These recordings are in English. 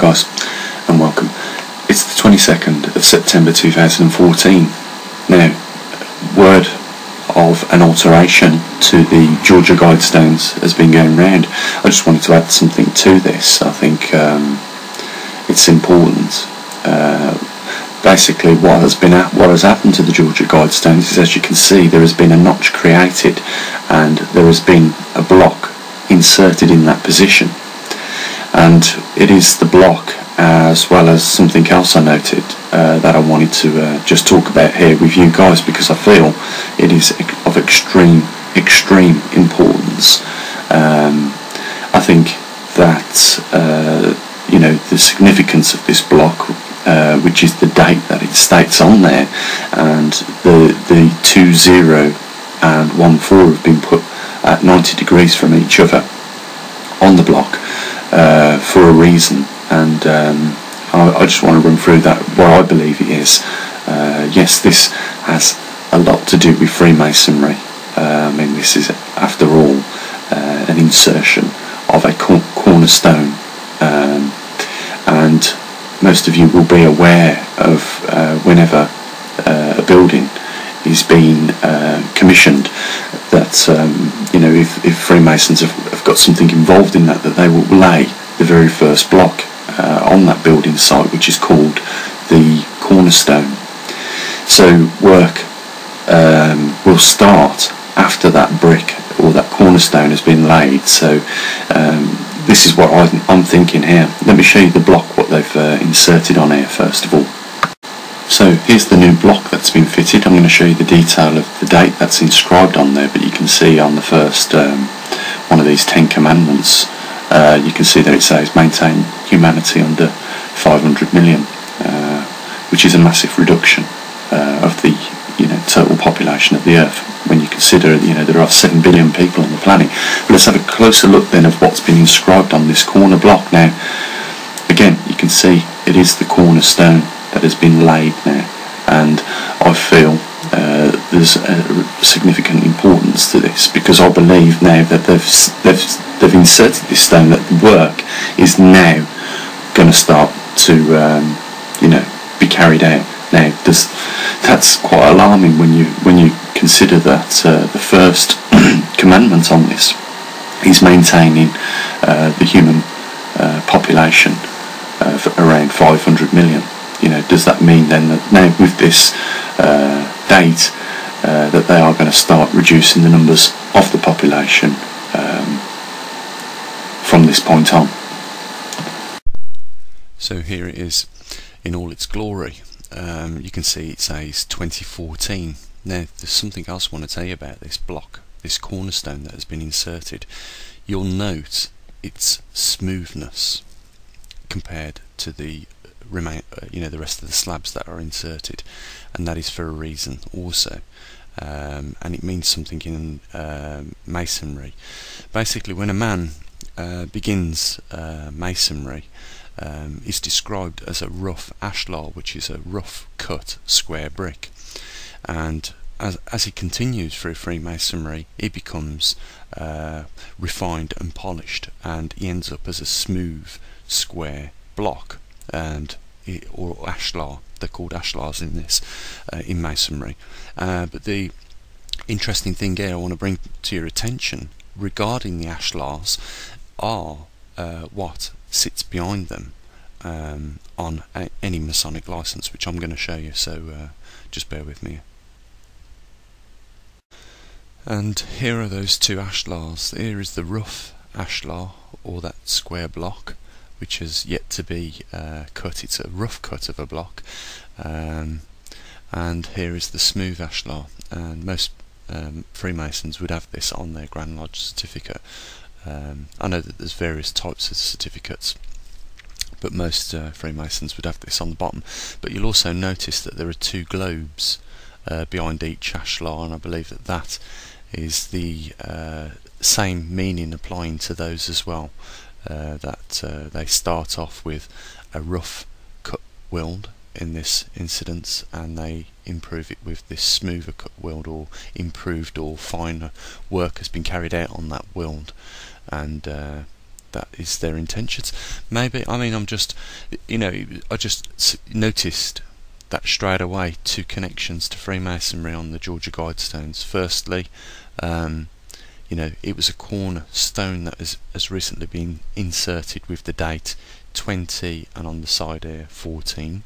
guys, and welcome. It's the 22nd of September 2014. Now, word of an alteration to the Georgia Guidestones has been going round. I just wanted to add something to this. I think it's important. Basically, what has happened to the Georgia Guidestones is, as you can see, there has been a notch created, and there has been a block inserted in that position. And it is the block, as well as something else I noted that I wanted to just talk about here with you guys, because I feel it is of extreme importance. I think that the significance of this block, which is the date that it states on there, and the 20 and 14 have been put at 90 degrees from each other on the block for a reason, and I just want to run through that, what I believe it is. Yes, this has a lot to do with Freemasonry. I mean, this is, after all, an insertion of a cornerstone, and most of you will be aware of whenever a building is being commissioned, that if Freemasons have got something involved in that they will lay the very first block on that building site, which is called the cornerstone. So work will start after that brick or that cornerstone has been laid. So this is what I'm thinking here. Let me show you the block, what they've inserted on here first of all. So here's the new block that's been fitted. I'm going to show you the detail of the date that's inscribed on there, but you can see on the first one of these 10 commandments, you can see that it says maintain humanity under 500 million, which is a massive reduction of the total population of the earth, when you consider there are 7 billion people on the planet. But let's have a closer look then of what's been inscribed on this corner block. Now again, you can see it is the cornerstone that has been laid now, and I feel there's a significant importance to this, because I believe now that they've inserted this stone, that the work is now going to start to be carried out. Now that's quite alarming when you consider that the first commandment on this is maintaining the human population of around 500 million. Does that mean then that now with this date that they are going to start reducing the numbers of the population from this point on? So here it is in all its glory. You can see it says 2014. Now there's something else I want to tell you about this block, this cornerstone that has been inserted. You'll note its smoothness compared to the the rest of the slabs that are inserted, and that is for a reason also, and it means something in masonry. Basically, when a man begins masonry, is described as a rough ashlar, which is a rough cut square brick, and as he continues through Freemasonry, he becomes refined and polished, and he ends up as a smooth square block, or ashlar. They're called ashlars in this in masonry. But the interesting thing here I want to bring to your attention regarding the ashlars are what sits behind them on any Masonic license, which I'm going to show you, so just bear with me. And here are those two ashlars. Here is the rough ashlar, or that square block, which has yet to be cut. It's a rough cut of a block, and here is the smooth ashlar, and most Freemasons would have this on their Grand Lodge certificate. I know that there's various types of certificates, but most Freemasons would have this on the bottom. But you'll also notice that there are two globes behind each ashlar, and I believe that that is the same meaning applying to those as well. That they start off with a rough cut weld in this incidence, and they improve it with this smoother cut weld, or improved or finer work has been carried out on that weld, and that is their intentions. Maybe, I mean, I'm just, you know, I just noticed that straight away, two connections to Freemasonry on the Georgia Guidestones. Firstly, you know, it was a cornerstone that has recently been inserted with the date 20 and on the side here 14,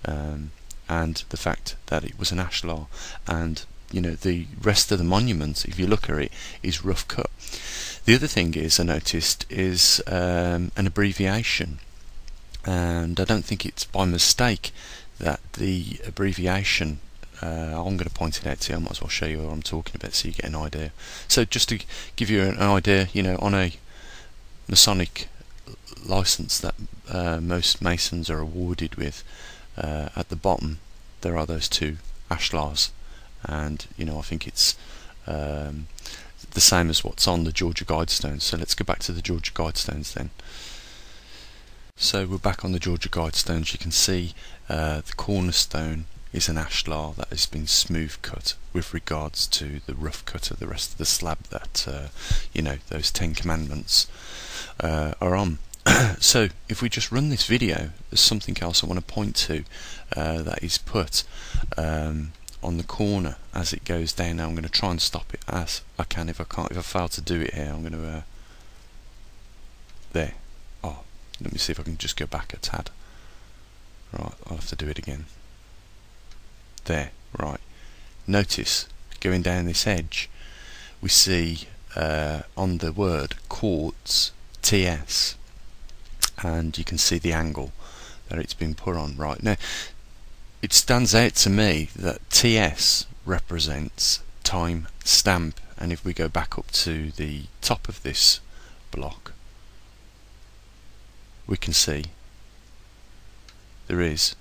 and the fact that it was an ashlar, and you know, the rest of the monument, if you look at it, is rough cut. The other thing is, I noticed, is an abbreviation, and I don't think it's by mistake that the abbreviation, I'm going to point it out to you. I might as well show you what I'm talking about so you get an idea. So just to give you an idea, you know, on a Masonic license that most Masons are awarded with, at the bottom there are those two ashlars, and you know, I think it's the same as what's on the Georgia Guidestones. So let's go back to the Georgia Guidestones then. So we're back on the Georgia Guidestones. You can see the cornerstone is an ashlar that has been smooth cut with regards to the rough cut of the rest of the slab that you know, those 10 commandments are on. So if we just run this video, there's something else I want to point to that is put on the corner as it goes down. Now I'm going to try and stop it as I can. If I fail to do it here, I'm going to there. Oh, let me see if I can just go back a tad. Right, I'll have to do it again. There, right. Notice, going down this edge, we see on the word quartz, TS, and you can see the angle that it's been put on. Right, now it stands out to me that TS represents time stamp, and if we go back up to the top of this block, we can see there is,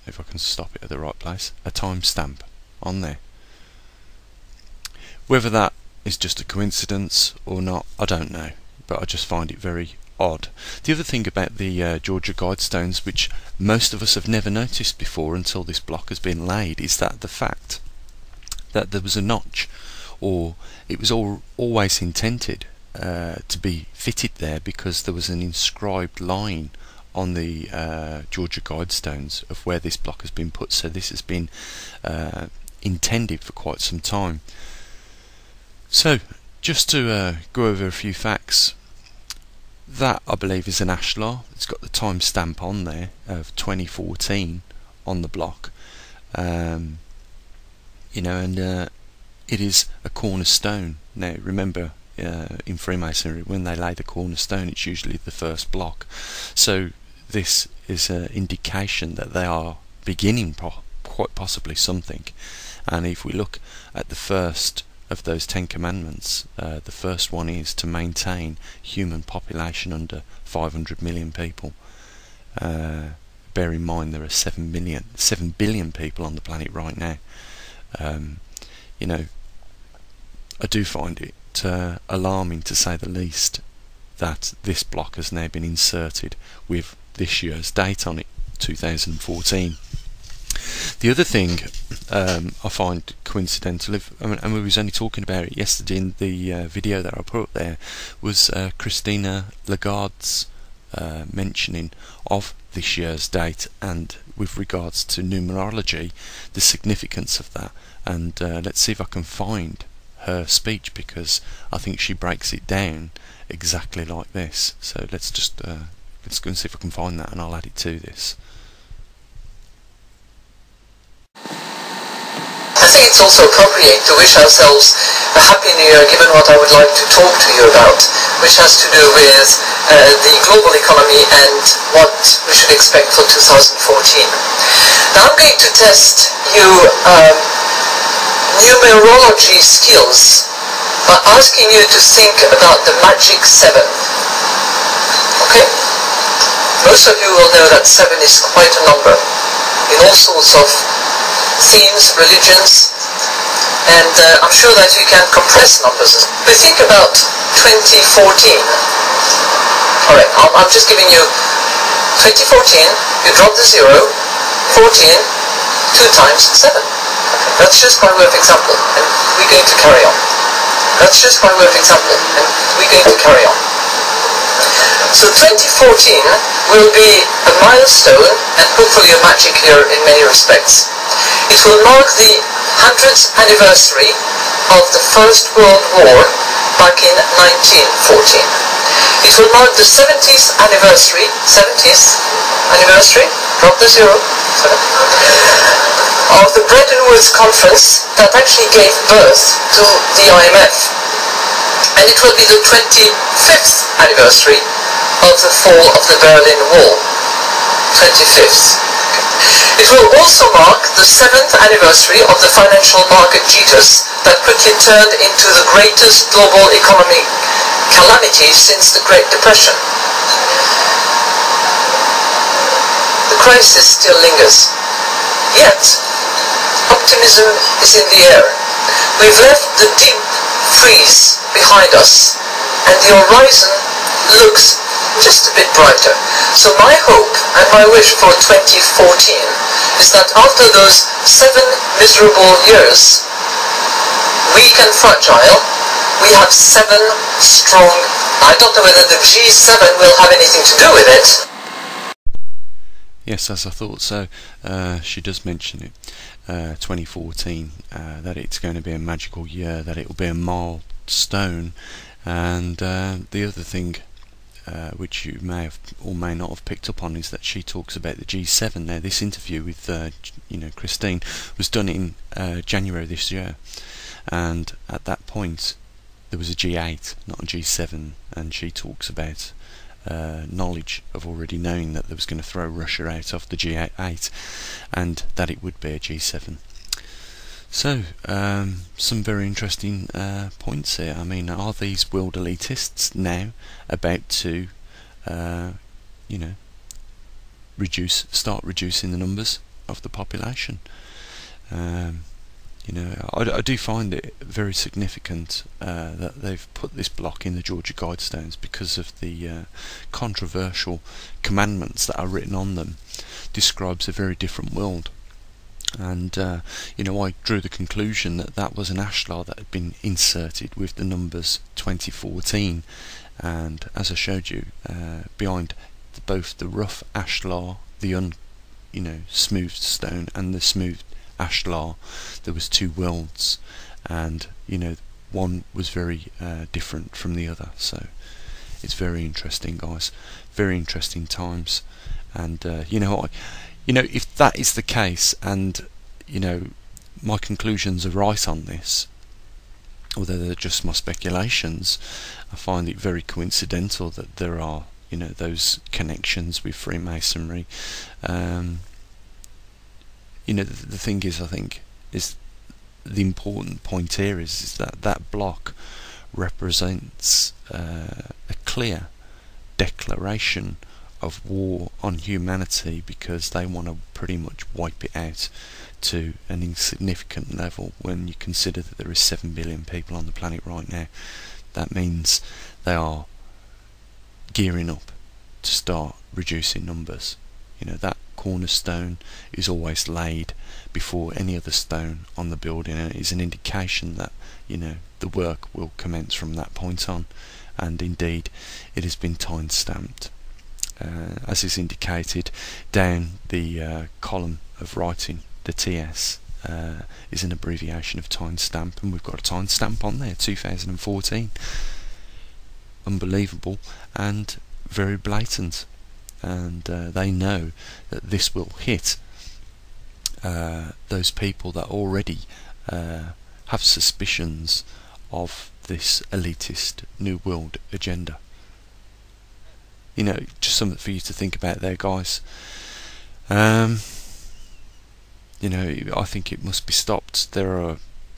if I can stop it at the right place, a timestamp on there. Whether that is just a coincidence or not, I don't know, but I just find it very odd. The other thing about the Georgia Guidestones, which most of us have never noticed before until this block has been laid, is that the fact that there was a notch, or it was always intended to be fitted there because there was an inscribed line on the Georgia Guidestones of where this block has been put. So this has been intended for quite some time. So just to go over a few facts, that I believe is an ashlar. It's got the time stamp on there of 2014 on the block, you know, and it is a cornerstone. Now remember, in Freemasonry, when they lay the cornerstone, it's usually the first block. So this is an indication that they are beginning quite possibly something. And if we look at the first of those 10 commandments, the first one is to maintain human population under 500 million people. Bear in mind there are 7 billion people on the planet right now. You know, I do find it alarming, to say the least, that this block has now been inserted with this year's date on it, 2014. The other thing I find coincidental, and we was only talking about it yesterday in the video that I put up there, was Christina Lagarde's mentioning of this year's date, and with regards to numerology, the significance of that. And let's see if I can find her speech, because I think she breaks it down exactly like this. So let's just let's go and see if I can find that, and I'll add it to this. I think it's also appropriate to wish ourselves a happy new year, given what I would like to talk to you about, which has to do with the global economy and what we should expect for 2014. Now I'm going to test you numerology skills by asking you to think about the magic 7. Okay? Most of you will know that 7 is quite a number in all sorts of themes, religions, and I'm sure that you can compress numbers. But think about 2014. Alright, I'm just giving you 2014, you drop the 0, 14, 2 times 7. That's just by way of example, and we're going to carry on. That's just by way of example, and we're going to carry on. So 2014 will be a milestone and hopefully a magic year in many respects. It will mark the 100th anniversary of the First World War back in 1914. It will mark the 70th anniversary, drop the zero, of the Bretton Woods Conference that actually gave birth to the IMF. And it will be the 25th anniversary of the fall of the Berlin Wall. 25th. It will also mark the 7th anniversary of the financial market jitters that quickly turned into the greatest global economic calamity since the Great Depression. The crisis still lingers. Yet, optimism is in the air. We've left the deep freeze behind us, and the horizon looks just a bit brighter. So my hope and my wish for 2014 is that after those 7 miserable years, weak and fragile, we have 7 strong. I don't know whether the G7 will have anything to do with it. Yes, as I thought so. She does mention it, 2014, that it's going to be a magical year, that it will be a milestone, and the other thing which you may have or may not have picked up on is that she talks about the G7. Now, this interview with Christine was done in January this year, and at that point there was a G8, not a G7, and she talks about knowledge of already knowing that there was going to throw Russia out of the G8 and that it would be a G7. So, some very interesting points here. I mean, are these world elitists now about to, start reducing the numbers of the population? I do find it very significant that they've put this block in the Georgia Guidestones because of the controversial commandments that are written on them. Describes a very different world. And I drew the conclusion that that was an ashlar that had been inserted with the numbers 2014, and as I showed you, behind both the rough ashlar, the smoothed stone, and the smooth ashlar, there was 2 worlds, and one was very different from the other. So it's very interesting, guys, very interesting times. And if that is the case, and my conclusions are right on this, although they're just my speculations, I find it very coincidental that there are those connections with Freemasonry. The thing is, I think, is the important point here is that that block represents a clear declaration of war on humanity, because they want to pretty much wipe it out to an insignificant level. When you consider that there is 7 billion people on the planet right now, that means they are gearing up to start reducing numbers. That cornerstone is always laid before any other stone on the building, and it is an indication that the work will commence from that point on, and indeed it has been time stamped. As is indicated down the column of writing, the TS is an abbreviation of timestamp, and we've got a timestamp on there, 2014. Unbelievable and very blatant, and they know that this will hit those people that already have suspicions of this elitist New World agenda. Just something for you to think about there, guys. I think it must be stopped. There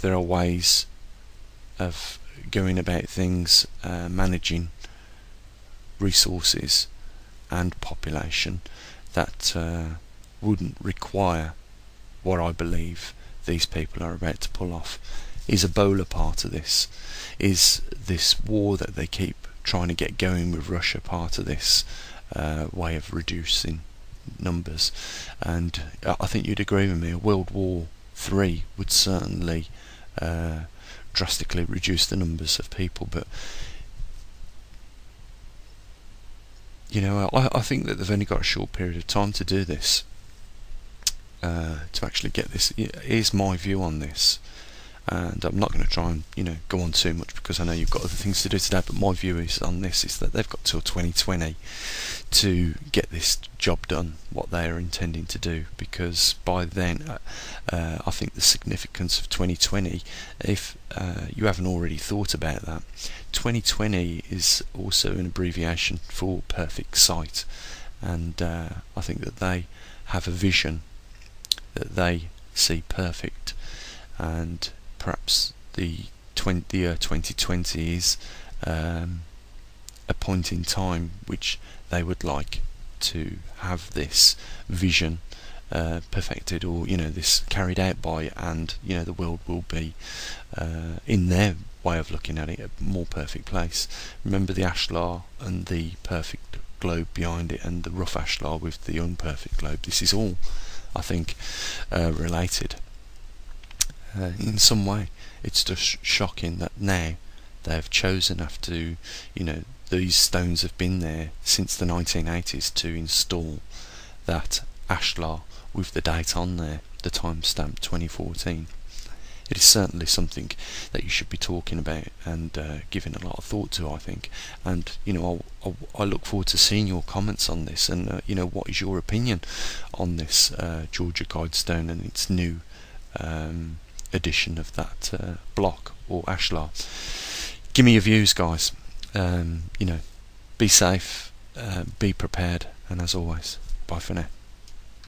are ways of going about things, managing resources and population that wouldn't require what I believe these people are about to pull off. Is Ebola part of this? Is this war that they keep trying to get going with Russia part of this way of reducing numbers? And I think you'd agree with me, a World War III would certainly drastically reduce the numbers of people, but you know, I think that they've only got a short period of time to do this, to actually get this. Here's my view on this, and I'm not going to try and, you know, go on too much because I know you've got other things to do today, but my view is on this is that they've got till 2020 to get this job done, what they are intending to do, because by then I think the significance of 2020, if you haven't already thought about that, 2020 is also an abbreviation for perfect sight, and I think that they have a vision that they see perfect, and perhaps the year 2020 is a point in time which they would like to have this vision perfected, or, you know, this carried out by, and, you know, the world will be, in their way of looking at it, a more perfect place. Remember the ashlar and the perfect globe behind it, and the rough ashlar with the unperfect globe. This is all, I think, related in some way. It's just shocking that now they have chosen, after, you know, these stones have been there since the 1980s, to install that ashlar with the date on there, the timestamp 2014. It is certainly something that you should be talking about and giving a lot of thought to, I think. And, you know, I look forward to seeing your comments on this, and you know, what is your opinion on this Georgia Guidestone and its new edition of that block or ashlar. Give me your views, guys. You know, be safe, be prepared, and as always, bye for now.